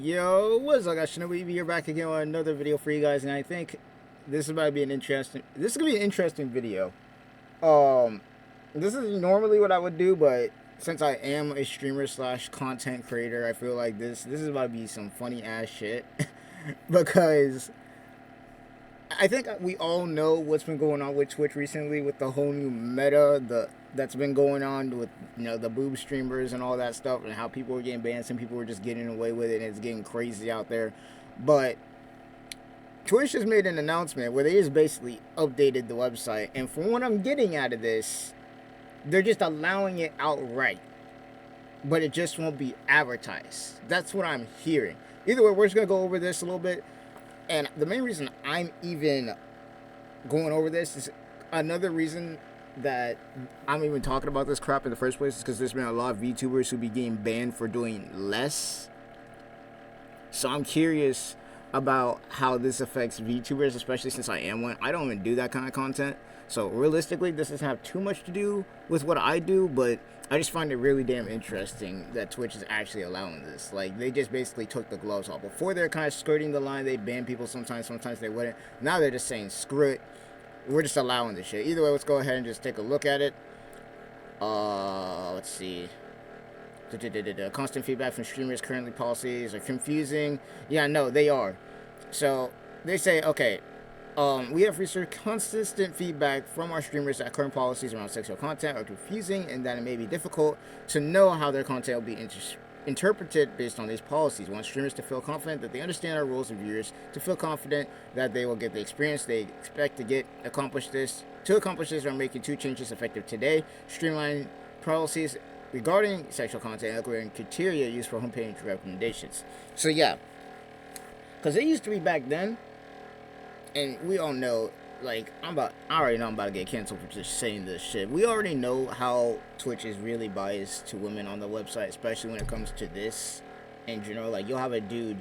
Yo, what's up, guys? ShinobiEevee here, back again with another video for you guys, and I think this is about to be an interesting. This is gonna be an interesting video. Um, this is normally what I would do, but since I am a streamer slash content creator, I feel like this is about to be some funny ass shit because I think we all know what's been going on with Twitch recently with the whole new meta that's been going on with the boob streamers and all that stuff, and how people are getting banned, some people are just getting away with it, and it's getting crazy out there. But Twitch has made an announcement where they just basically updated the website, and from what I'm getting out of this, they're just allowing it outright, but it just won't be advertised. That's what I'm hearing. Either way, we're just gonna go over this a little bit. And the main reason I'm even going over this is another reason that I'm even talking about this crap in the first place is because there's been a lot of VTubers who be getting banned for doing less. So I'm curious about how this affects VTubers, especially since I am one. I don't even do that kind of content. So realistically, this doesn't have too much to do with what I do, but I just find it really damn interesting that Twitch is actually allowing this. Like, they just basically took the gloves off. Before, they're kind of skirting the line. They ban people sometimes they wouldn't. Now they're just saying, screw it. We're just allowing this shit. Either way, let's go ahead and just take a look at it. Let's see. Constant feedback from streamers. Currently, policies are confusing. Yeah, no, they are. So, they say, okay, we have received consistent feedback from our streamers that current policies around sexual content are confusing and that it may be difficult to know how their content will be interpreted based on these policies. We want streamers to feel confident that they understand our rules and viewers to feel confident that they will get the experience they expect to accomplish this. To accomplish this, we're making 2 changes effective today. Streamline policies regarding sexual content and criteria used for homepage recommendations. So yeah, because it used to be back then, and we all know, like, I already know I'm about to get canceled for just saying this shit. We already know how Twitch is really biased to women on the website, especially when it comes to this in general. Like, you'll have a dude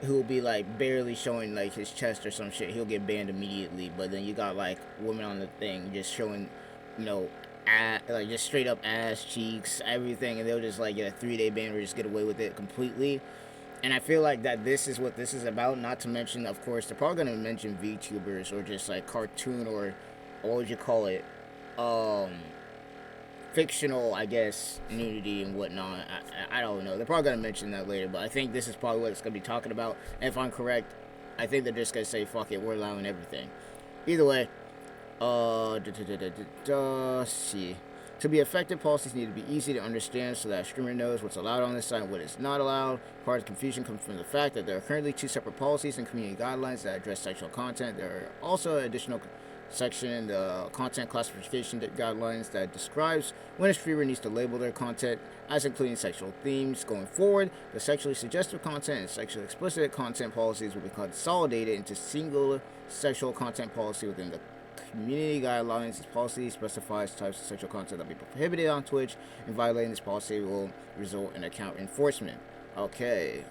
who will be, like, barely showing, like, his chest or some shit. He'll get banned immediately. But then you got, like, women on the thing just showing, like, just straight up ass, cheeks, everything. And they'll just, like, get a 3-day ban or just get away with it completely. And I feel like that this is what this is about, not to mention, of course, they're probably going to mention VTubers or just, like, cartoon or what would you call it, fictional, I guess, nudity and whatnot. I don't know. They're probably going to mention that later, but I think this is probably what it's going to be talking about. And if I'm correct, I think they're just going to say, fuck it, we're allowing everything. Either way, see. To be effective, policies need to be easy to understand so that a streamer knows what's allowed on this site and what is not allowed. Part of the confusion comes from the fact that there are currently 2 separate policies and community guidelines that address sexual content. There are also an additional section in the content classification guidelines that describes when a streamer needs to label their content as including sexual themes. Going forward, the sexually suggestive content and sexually explicit content policies will be consolidated into single sexual content policy within the community guidelines. This policy specifies types of sexual content that will be prohibited on Twitch, and violating this policy will result in account enforcement. Okay.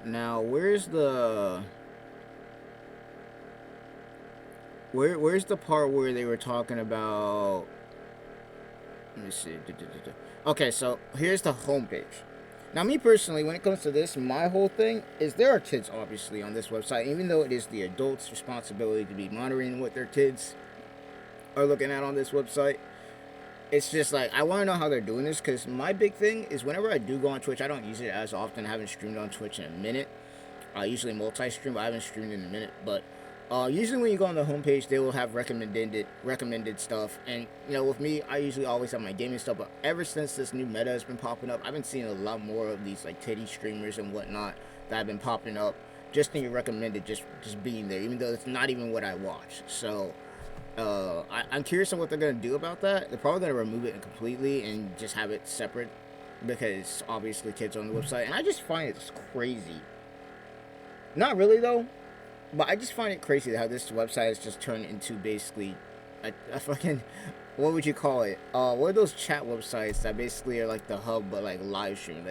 Now, where's the where's the part where they were talking about? Let me see. Okay, so here's the homepage. Now, me personally, when it comes to this, my whole thing is there are kids, obviously, on this website, even though it is the adult's responsibility to be monitoring what their kids are looking at on this website. It's just like, I want to know how they're doing this, because my big thing is whenever I do go on Twitch, I don't use it as often. I haven't streamed on Twitch in a minute. I usually multi-stream, but I haven't streamed in a minute. But usually when you go on the homepage, they will have recommended stuff. And, with me, I usually always have my gaming stuff. But ever since this new meta has been popping up, I've been seeing a lot more of these, like, titty streamers and whatnot that have been popping up just in your recommended, just being there, even though it's not even what I watch. So, I'm curious on what they're going to do about that. They're probably going to remove it completely and just have it separate because, obviously, kids are on the website. And I just find it crazy. Not really, though. But I just find it crazy how this website has just turned into basically a fucking, what would you call it? What are those chat websites that basically are like the hub but like live stream?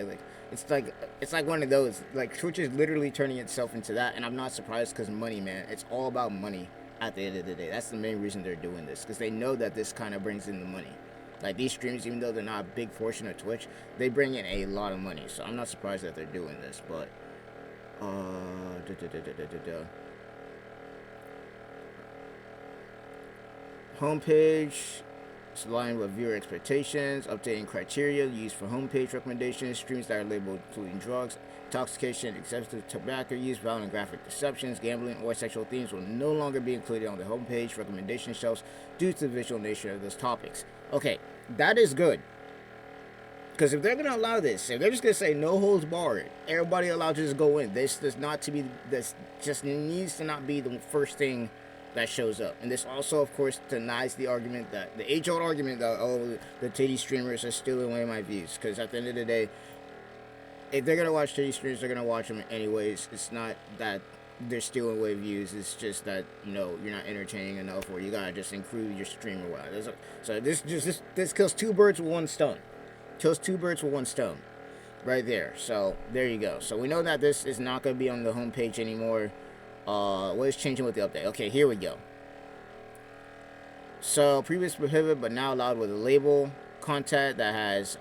It's like one of those. Like, Twitch is literally turning itself into that, and I'm not surprised because money, man. It's all about money at the end of the day. That's the main reason they're doing this, because they know that this kind of brings in the money. Like, these streams, even though they're not a big portion of Twitch, they bring in a lot of money. So I'm not surprised that they're doing this. But homepage is aligned with viewer expectations, updating criteria used for homepage recommendations, streams that are labeled including drugs, intoxication, excessive tobacco use, violent and graphic deceptions, gambling, or sexual themes will no longer be included on the homepage recommendation shelves due to the visual nature of those topics. Okay, that is good. Because if they're gonna allow this, if they're just gonna say no holds barred, everybody allowed to just go in. This just needs to not be the first thing that shows up. And this also, of course, denies the argument that the age-old argument that, oh, the titty streamers are stealing away my views. Because at the end of the day, if they're gonna watch titty streamers, they're gonna watch them anyways. It's not that they're stealing away views. It's just that, you know, you're not entertaining enough, or you gotta just improve your stream or whatever. So this kills two birds with one stone. Kills two birds with one stone. Right there. So there you go. So we know that this is not gonna be on the homepage anymore. What is changing with the update? Okay, here we go. So previously prohibited but now allowed with a label. Content that has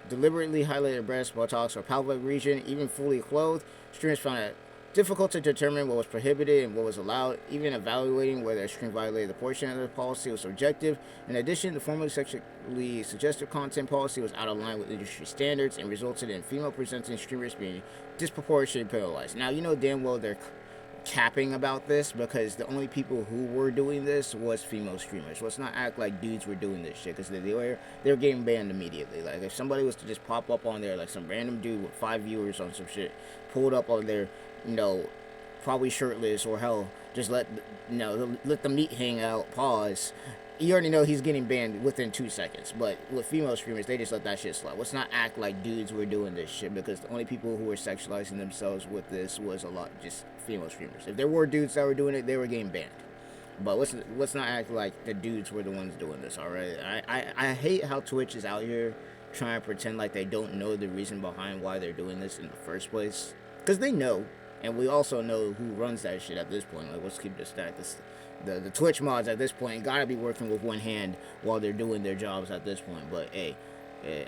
deliberately highlighted breast, buttocks, or pelvic region, even fully clothed. Streamers found it difficult to determine what was prohibited and what was allowed. Even evaluating whether a stream violated the portion of the policy was subjective. In addition, the formerly sexually suggestive content policy was out of line with industry standards and resulted in female presenting streamers being disproportionately penalized. Now, you know damn well they're capping about this, because the only people who were doing this was female streamers. Let's not act like dudes were doing this shit, because they're getting banned immediately. Like, if somebody was to just pop up on there, like some random dude with 5 viewers on some shit, pulled up on there, you know, probably shirtless, or hell, just let the meat hang out, pause, you already know he's getting banned within 2 seconds. But with female streamers, they just let that shit slide. Let's not act like dudes were doing this shit, because the only people who were sexualizing themselves with this was a lot just female streamers. If there were dudes that were doing it, they were getting banned. But let's not act like the dudes were the ones doing this, alright? I hate how Twitch is out here trying to pretend like they don't know the reason behind why they're doing this in the first place. Because they know. And we also know who runs that shit at this point. Like, let's keep this stack. The Twitch mods at this point gotta be working with one hand while they're doing their jobs at this point. But hey,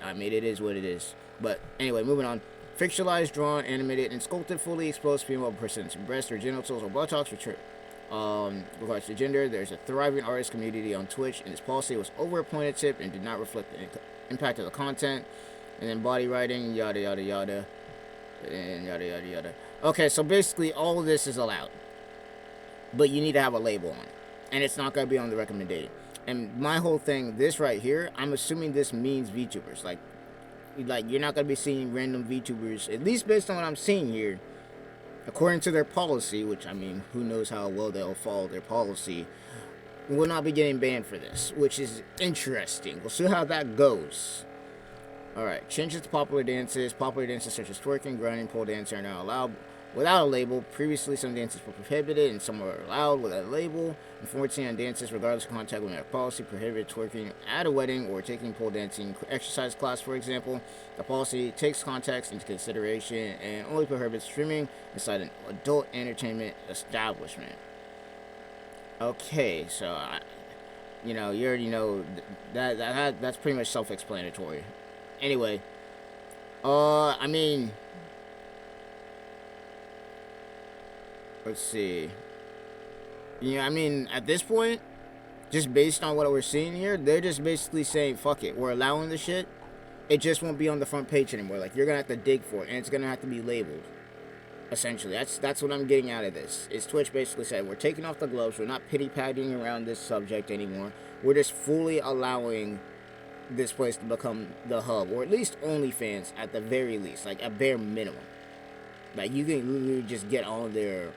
I mean, it is what it is. But anyway, moving on. Fictionalized, drawn, animated, and sculpted, fully exposed female persons, breasts or genitals or buttocks, regards to gender. There's a thriving artist community on Twitch, and this policy was over-appointed and did not reflect the impact of the content. And then body writing, yada yada yada, and yada yada yada. Okay, so basically all of this is allowed, but you need to have a label on it, and it's not going to be on the recommended. And my whole thing, this right here, I'm assuming this means VTubers. Like you're not going to be seeing random VTubers, at least based on what I'm seeing here, according to their policy, which, I mean, who knows how well they'll follow their policy, will not be getting banned for this, which is interesting. We'll see how that goes. Alright, changes to popular dances. Popular dances such as twerking, grinding, pole dancing are now allowed without a label. Previously, some dances were prohibited and some were allowed without a label. And 14 on dances, regardless of contact with their policy, prohibited twerking at a wedding or taking pole dancing exercise class, for example. The policy takes context into consideration and only prohibits streaming inside an adult entertainment establishment. Okay, so, you already know that's pretty much self-explanatory. Anyway, I mean, let's see. I mean, at this point, just based on what we're seeing here, they're just basically saying, fuck it, we're allowing the shit. It just won't be on the front page anymore. Like, you're gonna have to dig for it, and it's gonna have to be labeled. Essentially, that's what I'm getting out of this. Is Twitch basically said, we're taking off the gloves, we're not pity-patting around this subject anymore. We're just fully allowing this place to become the hub, or at least OnlyFans at the very least, like a bare minimum. Like, you can literally just get on there,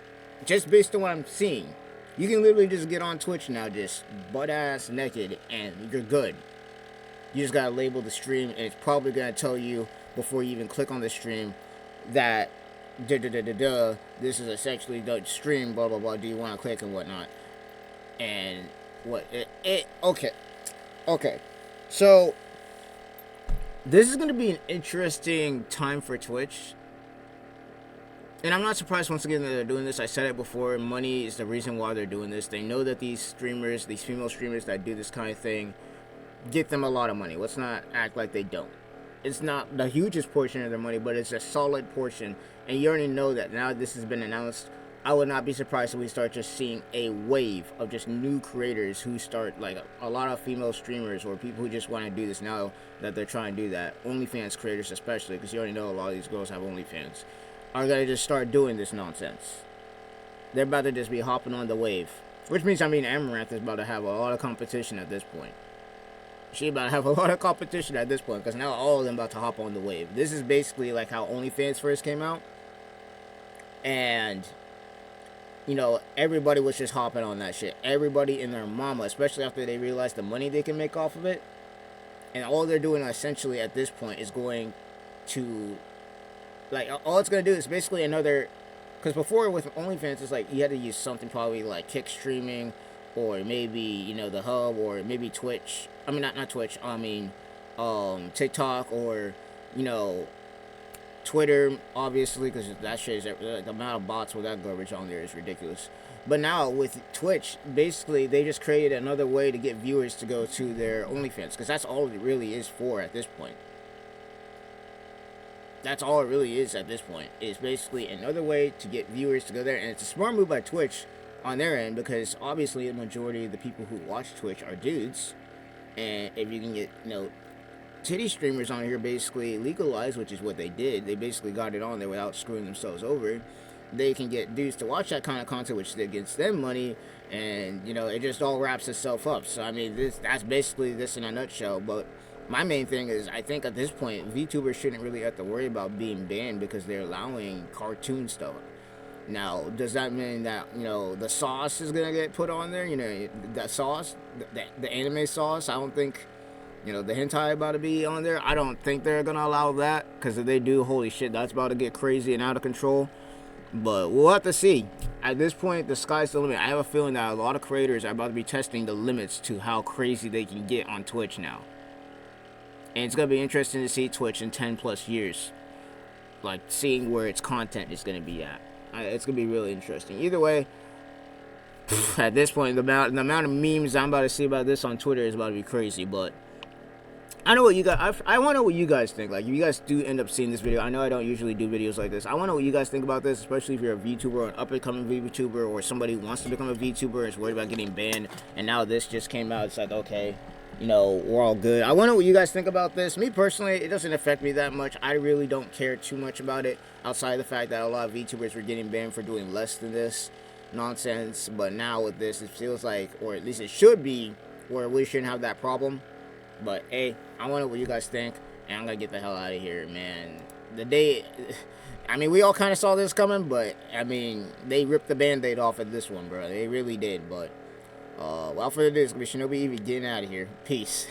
just based on what I'm seeing, you can literally just get on Twitch now, just butt-ass naked, and you're good. You just gotta label the stream, and it's probably gonna tell you, before you even click on the stream, that this is a sexually adult stream, blah blah blah, do you want to click and whatnot. And okay, so this is going to be an interesting time for Twitch, and I'm not surprised once again that they're doing this. I said it before, money is the reason why they're doing this. They know that these streamers, these female streamers that do this kind of thing, get them a lot of money. Let's not act like they don't. It's not the hugest portion of their money, but it's a solid portion. And you already know that now this has been announced. I would not be surprised if we start just seeing a wave of just new creators who start, like a lot of female streamers or people who just want to do this now that they're trying to do that. OnlyFans creators especially, because you already know a lot of these girls have OnlyFans, are going to just start doing this nonsense. They're about to just be hopping on the wave. Which means, Amaranth is about to have a lot of competition at this point. She about to have a lot of competition at this point, because now all of them about to hop on the wave. This is basically like how OnlyFans first came out. And everybody was just hopping on that shit. Everybody and their mama, especially after they realized the money they can make off of it. And all they're doing essentially at this point is going to, like, all it's going to do is basically another, because before with OnlyFans, it's like you had to use something probably like kick streaming, or maybe, the hub, or maybe Twitch. Not Twitch, TikTok, or, Twitter, obviously, because that shit is, the amount of bots with that garbage on there is ridiculous. But now with Twitch, basically they just created another way to get viewers to go to their OnlyFans, because that's all it really is for at this point. That's all it really is at this point. It's basically another way to get viewers to go there, and it's a smart move by Twitch on their end, because obviously the majority of the people who watch Twitch are dudes, and if you can get titty streamers on here basically legalized, which is what they did. They basically got it on there without screwing themselves over. They can get dudes to watch that kind of content, which gets them money, and it just all wraps itself up. So that's basically this in a nutshell. But my main thing is, I think at this point VTubers shouldn't really have to worry about being banned, because they're allowing cartoon stuff. Now, does that mean that the sauce is gonna get put on there? That sauce, the anime sauce. I don't think. The hentai about to be on there. I don't think they're going to allow that, because if they do, holy shit, that's about to get crazy and out of control. But we'll have to see. At this point, the sky's the limit. I have a feeling that a lot of creators are about to be testing the limits to how crazy they can get on Twitch now. And it's going to be interesting to see Twitch in 10 plus years. Like, seeing where its content is going to be at. It's going to be really interesting. Either way, at this point, the amount of memes I'm about to see about this on Twitter is about to be crazy, but I know what you guys. I want to know what you guys think. Like, if you guys do end up seeing this video, I know I don't usually do videos like this. I want to know what you guys think about this, especially if you're a VTuber or an up-and-coming VTuber, or somebody who wants to become a VTuber and is worried about getting banned. And now this just came out. It's like, okay, we're all good. I want to know what you guys think about this. Me personally, it doesn't affect me that much. I really don't care too much about it, outside of the fact that a lot of VTubers were getting banned for doing less than this nonsense. But now with this, it feels like, or at least it should be, where we shouldn't have that problem. But hey, I want to know what you guys think, and I'm gonna get the hell out of here, man. The day, we all kind of saw this coming, but they ripped the band-aid off of this one, bro. They really did. But without further ado, it's gonna be ShinobiEevee getting out of here. Peace.